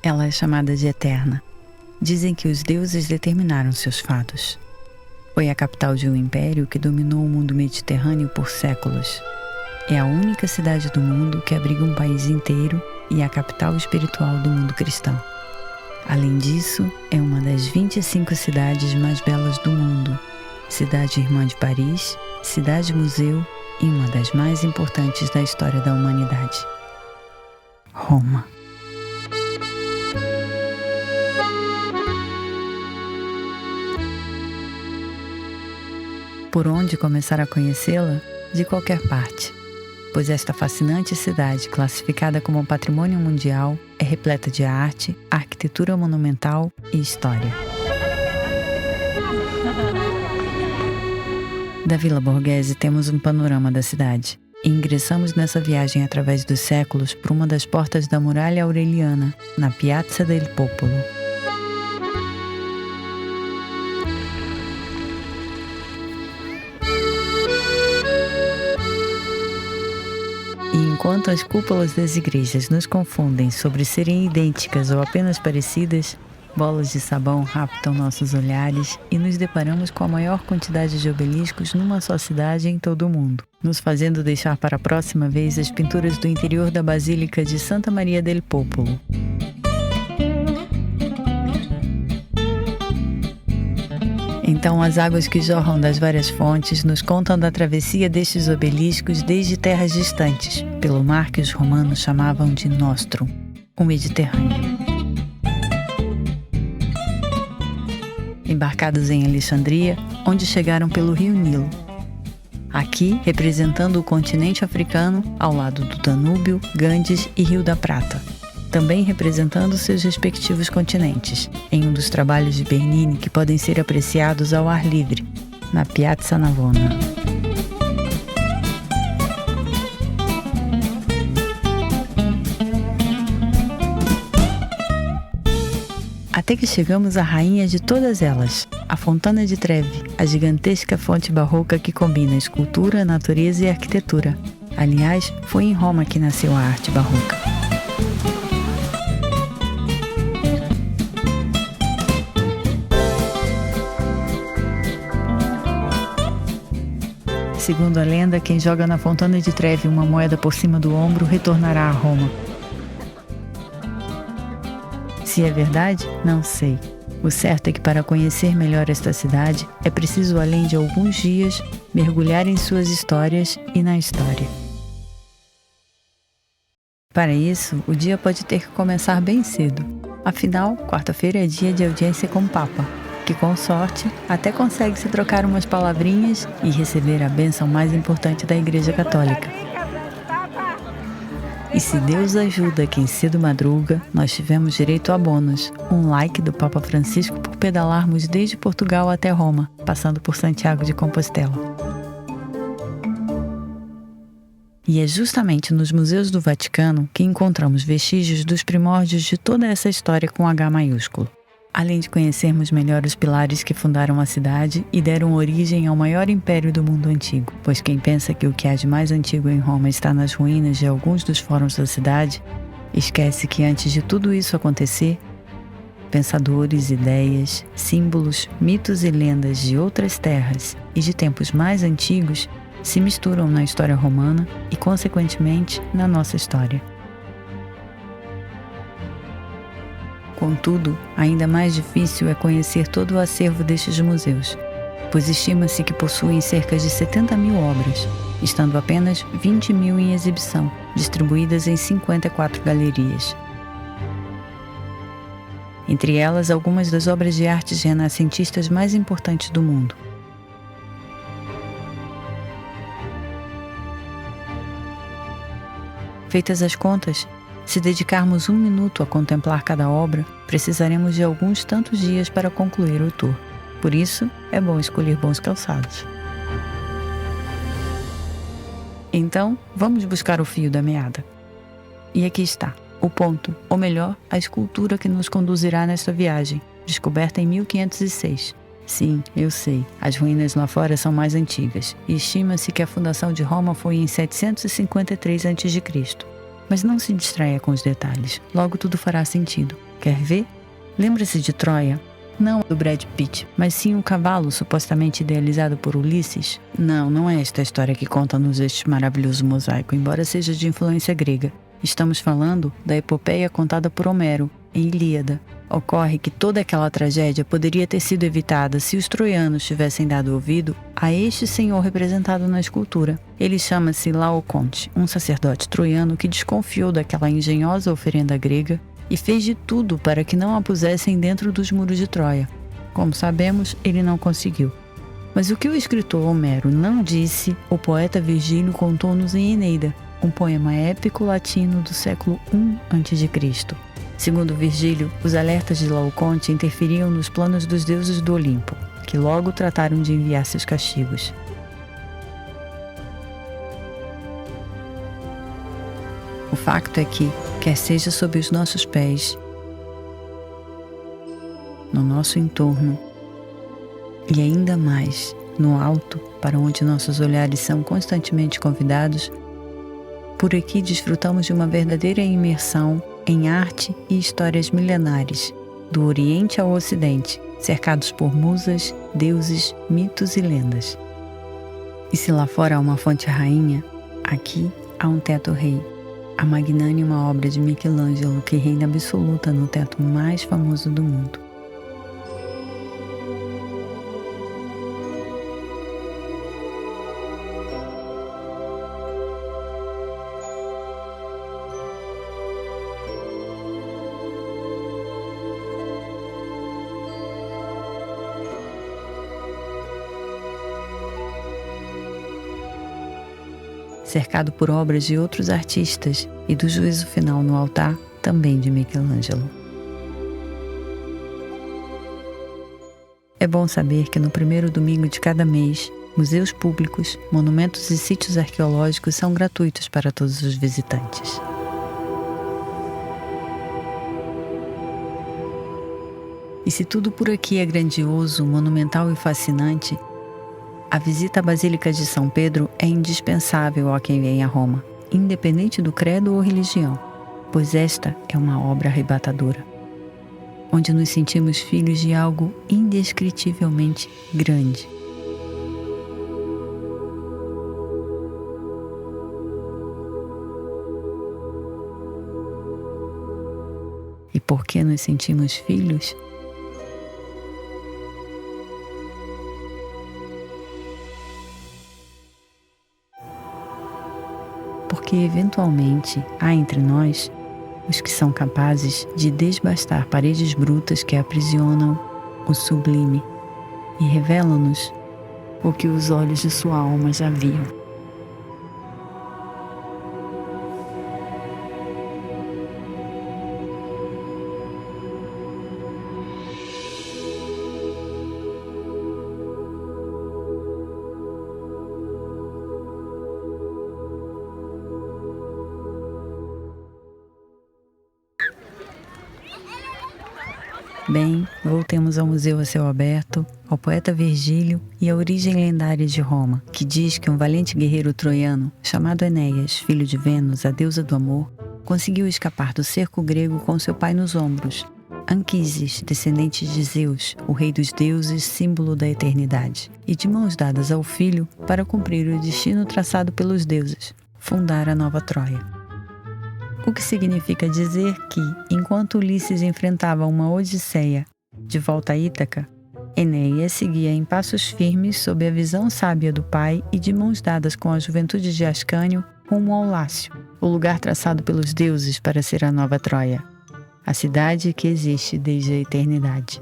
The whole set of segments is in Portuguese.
Ela é chamada de eterna. Dizem que os deuses determinaram seus fatos. Foi a capital de um império que dominou o mundo mediterrâneo por séculos. É a única cidade do mundo que abriga um país inteiro e é a capital espiritual do mundo cristão. Além disso, é uma das 25 cidades mais belas do mundo, cidade irmã de Paris, cidade-museu e uma das mais importantes da história da humanidade. Roma. Por onde começar a conhecê-la? De qualquer parte, pois esta fascinante cidade, classificada como patrimônio mundial, é repleta de arte, arquitetura monumental e história. Da Vila Borghese temos um panorama da cidade e ingressamos nessa viagem através dos séculos por uma das portas da Muralha Aureliana, na Piazza del Popolo. E enquanto as cúpulas das igrejas nos confundem sobre serem idênticas ou apenas parecidas, bolas de sabão raptam nossos olhares e nos deparamos com a maior quantidade de obeliscos numa só cidade em todo o mundo, nos fazendo deixar para a próxima vez as pinturas do interior da Basílica de Santa Maria del Popolo. Então, as águas que jorram das várias fontes nos contam da travessia destes obeliscos desde terras distantes, pelo mar que os romanos chamavam de Nostrum, o Mediterrâneo. Embarcados em Alexandria, onde chegaram pelo rio Nilo. Aqui, representando o continente africano, ao lado do Danúbio, Ganges e Rio da Prata. Também representando seus respectivos continentes, em um dos trabalhos de Bernini que podem ser apreciados ao ar livre, na Piazza Navona. Até que chegamos à rainha de todas elas, a Fontana di Trevi, a gigantesca fonte barroca que combina escultura, natureza e arquitetura. Aliás, foi em Roma que nasceu a arte barroca. Segundo a lenda, quem joga na Fontana di Trevi uma moeda por cima do ombro retornará a Roma. Se é verdade, não sei. O certo é que para conhecer melhor esta cidade, é preciso, além de alguns dias, mergulhar em suas histórias e na história. Para isso, o dia pode ter que começar bem cedo. Afinal, quarta-feira é dia de audiência com o Papa, que com sorte até consegue se trocar umas palavrinhas e receber a bênção mais importante da Igreja Católica. E se Deus ajuda quem cedo madruga, nós tivemos direito a bônus, um like do Papa Francisco por pedalarmos desde Portugal até Roma, passando por Santiago de Compostela. E é justamente nos museus do Vaticano que encontramos vestígios dos primórdios de toda essa história com H maiúsculo. Além de conhecermos melhor os pilares que fundaram a cidade e deram origem ao maior império do mundo antigo, pois quem pensa que o que há de mais antigo em Roma está nas ruínas de alguns dos fóruns da cidade, esquece que antes de tudo isso acontecer, pensadores, ideias, símbolos, mitos e lendas de outras terras e de tempos mais antigos se misturam na história romana e, consequentemente, na nossa história. Contudo, ainda mais difícil é conhecer todo o acervo destes museus, pois estima-se que possuem cerca de 70 mil obras, estando apenas 20 mil em exibição, distribuídas em 54 galerias. Entre elas, algumas das obras de artes renascentistas mais importantes do mundo. Feitas as contas, se dedicarmos 1 minuto a contemplar cada obra, precisaremos de alguns tantos dias para concluir o tour. Por isso, é bom escolher bons calçados. Então, vamos buscar o fio da meada. E aqui está, o ponto, ou melhor, a escultura que nos conduzirá nesta viagem, descoberta em 1506. Sim, eu sei, as ruínas lá fora são mais antigas, e estima-se que a fundação de Roma foi em 753 a.C. Mas não se distraia com os detalhes, logo tudo fará sentido. Quer ver? Lembra-se de Troia? Não do Brad Pitt, mas sim um cavalo supostamente idealizado por Ulisses? Não é esta a história que conta-nos este maravilhoso mosaico, embora seja de influência grega. Estamos falando da epopeia contada por Homero, em Ilíada. Ocorre que toda aquela tragédia poderia ter sido evitada se os troianos tivessem dado ouvido a este senhor representado na escultura. Ele chama-se Laoconte, um sacerdote troiano que desconfiou daquela engenhosa oferenda grega e fez de tudo para que não a pusessem dentro dos muros de Troia. Como sabemos, ele não conseguiu. Mas o que o escritor Homero não disse, o poeta Virgílio contou-nos em Eneida, um poema épico latino do século I a.C. Segundo Virgílio, os alertas de Laoconte interferiam nos planos dos deuses do Olimpo, que logo trataram de enviar seus castigos. O facto é que, quer seja sob os nossos pés, no nosso entorno e ainda mais no alto, para onde nossos olhares são constantemente convidados, por aqui desfrutamos de uma verdadeira imersão em arte e histórias milenares, do Oriente ao Ocidente, cercados por musas, deuses, mitos e lendas. E se lá fora há uma fonte rainha, aqui há um teto rei, a magnânima obra de Michelangelo que reina absoluta no teto mais famoso do mundo. Cercado por obras de outros artistas e do juízo final no altar, também de Michelangelo. É bom saber que no primeiro domingo de cada mês, museus públicos, monumentos e sítios arqueológicos são gratuitos para todos os visitantes. E se tudo por aqui é grandioso, monumental e fascinante, a visita à Basílica de São Pedro é indispensável a quem vem a Roma, independente do credo ou religião, pois esta é uma obra arrebatadora, onde nos sentimos filhos de algo indescritivelmente grande. E por que nos sentimos filhos? Porque eventualmente há entre nós os que são capazes de desbastar paredes brutas que aprisionam o sublime e revelam-nos o que os olhos de sua alma já viam. Bem, voltemos ao Museu a Céu Aberto, ao poeta Virgílio e à origem lendária de Roma, que diz que um valente guerreiro troiano, chamado Enéas, filho de Vênus, a deusa do amor, conseguiu escapar do cerco grego com seu pai nos ombros, Anquises, descendente de Zeus, o rei dos deuses, símbolo da eternidade, e de mãos dadas ao filho para cumprir o destino traçado pelos deuses, fundar a nova Troia. O que significa dizer que, enquanto Ulisses enfrentava uma odisseia de volta a Ítaca, Enéas seguia em passos firmes sob a visão sábia do pai e de mãos dadas com a juventude de Ascânio rumo ao Lácio, o lugar traçado pelos deuses para ser a nova Troia, a cidade que existe desde a eternidade.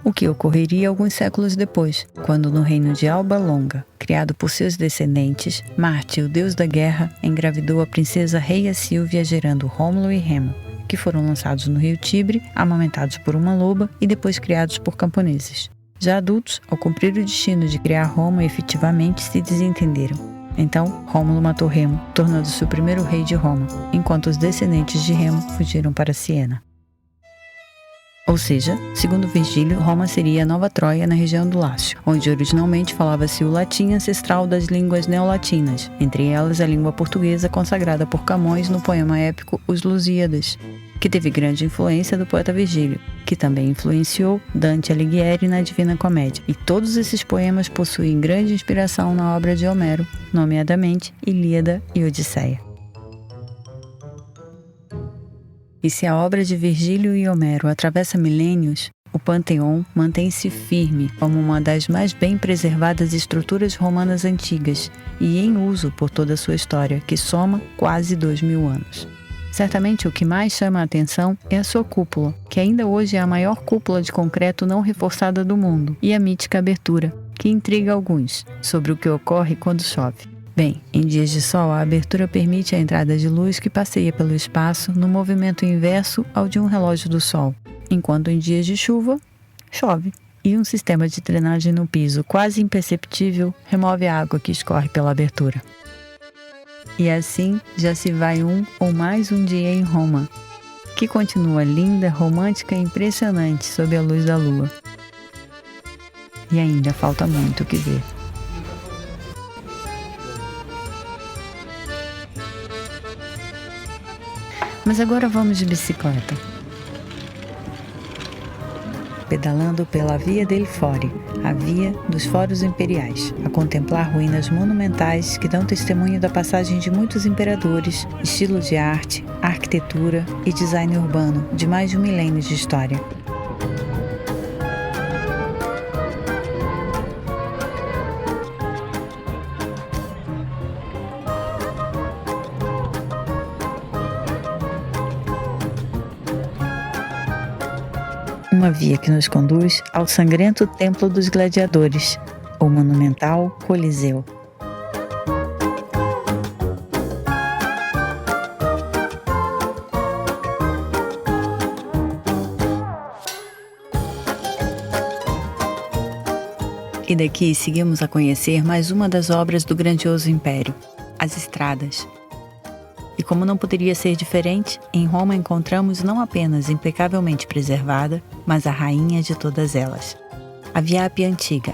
O que ocorreria alguns séculos depois, quando no reino de Alba Longa, criado por seus descendentes, Marte, o deus da guerra, engravidou a princesa Reia Sílvia, gerando Rômulo e Remo, que foram lançados no rio Tibre, amamentados por uma loba e depois criados por camponeses. Já adultos, ao cumprir o destino de criar Roma efetivamente, se desentenderam. Então, Rômulo matou Remo, tornando-se o primeiro rei de Roma, enquanto os descendentes de Remo fugiram para Siena. Ou seja, segundo Virgílio, Roma seria a nova Troia na região do Lácio, onde originalmente falava-se o latim ancestral das línguas neolatinas, entre elas a língua portuguesa consagrada por Camões no poema épico Os Lusíadas, que teve grande influência do poeta Virgílio, que também influenciou Dante Alighieri na Divina Comédia. E todos esses poemas possuem grande inspiração na obra de Homero, nomeadamente Ilíada e Odisseia. E se a obra de Virgílio e Homero atravessa milênios, o Panteão mantém-se firme como uma das mais bem preservadas estruturas romanas antigas e em uso por toda a sua história, que soma quase 2000 anos. Certamente o que mais chama a atenção é a sua cúpula, que ainda hoje é a maior cúpula de concreto não reforçada do mundo, e a mítica abertura, que intriga alguns sobre o que ocorre quando chove. Bem, em dias de sol, a abertura permite a entrada de luz que passeia pelo espaço no movimento inverso ao de um relógio do sol, enquanto em dias de chuva, chove. E um sistema de drenagem no piso quase imperceptível remove a água que escorre pela abertura. E assim já se vai um ou mais um dia em Roma, que continua linda, romântica e impressionante sob a luz da lua. E ainda falta muito o que ver. Mas agora vamos de bicicleta. Pedalando pela Via del Fori, a via dos Fóruns Imperiais, a contemplar ruínas monumentais que dão testemunho da passagem de muitos imperadores, estilo de arte, arquitetura e design urbano de mais de um milênio de história. Uma via que nos conduz ao sangrento Templo dos Gladiadores, o monumental Coliseu. E daqui seguimos a conhecer mais uma das obras do grandioso império, as estradas. E como não poderia ser diferente, em Roma encontramos não apenas impecavelmente preservada, mas a rainha de todas elas, a Via Appia Antiga.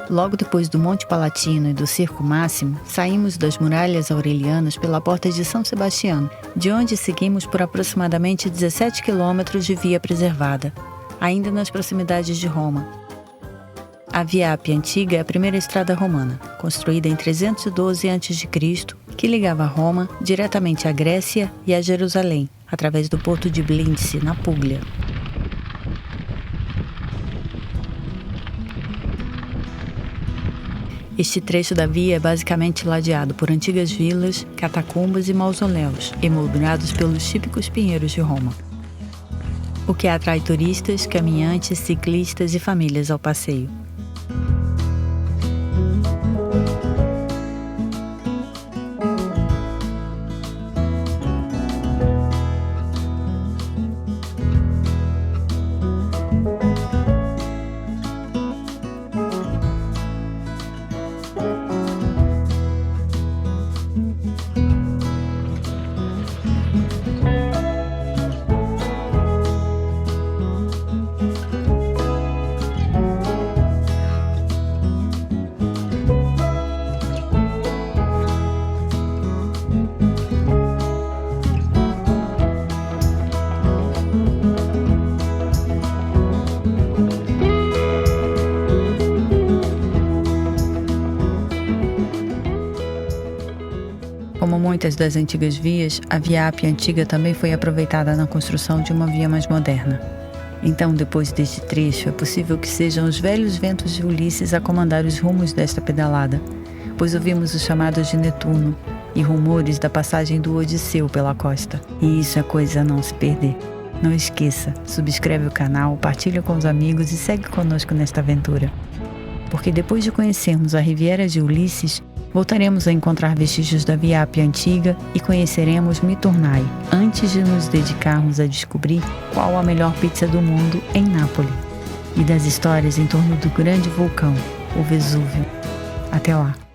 Logo depois do Monte Palatino e do Circo Máximo, saímos das muralhas aurelianas pela Porta de São Sebastião, de onde seguimos por aproximadamente 17 quilômetros de via preservada, ainda nas proximidades de Roma. A Via Appia Antiga é a primeira estrada romana, construída em 312 a.C., que ligava Roma diretamente à Grécia e a Jerusalém, através do porto de Blíndice, na Puglia. Este trecho da via é basicamente ladeado por antigas vilas, catacumbas e mausoléus, emoldurados pelos típicos pinheiros de Roma, o que atrai turistas, caminhantes, ciclistas e famílias ao passeio. Como muitas das antigas vias, a Via Appia Antiga também foi aproveitada na construção de uma via mais moderna. Então, depois deste trecho, é possível que sejam os velhos ventos de Ulisses a comandar os rumos desta pedalada, pois ouvimos os chamados de Netuno e rumores da passagem do Odisseu pela costa. E isso é coisa a não se perder. Não esqueça, subscreve o canal, partilha com os amigos e segue conosco nesta aventura. Porque depois de conhecermos a Riviera de Ulisses, voltaremos a encontrar vestígios da Via Appia Antiga e conheceremos Miturnai, antes de nos dedicarmos a descobrir qual a melhor pizza do mundo em Nápoles. E das histórias em torno do grande vulcão, o Vesúvio. Até lá!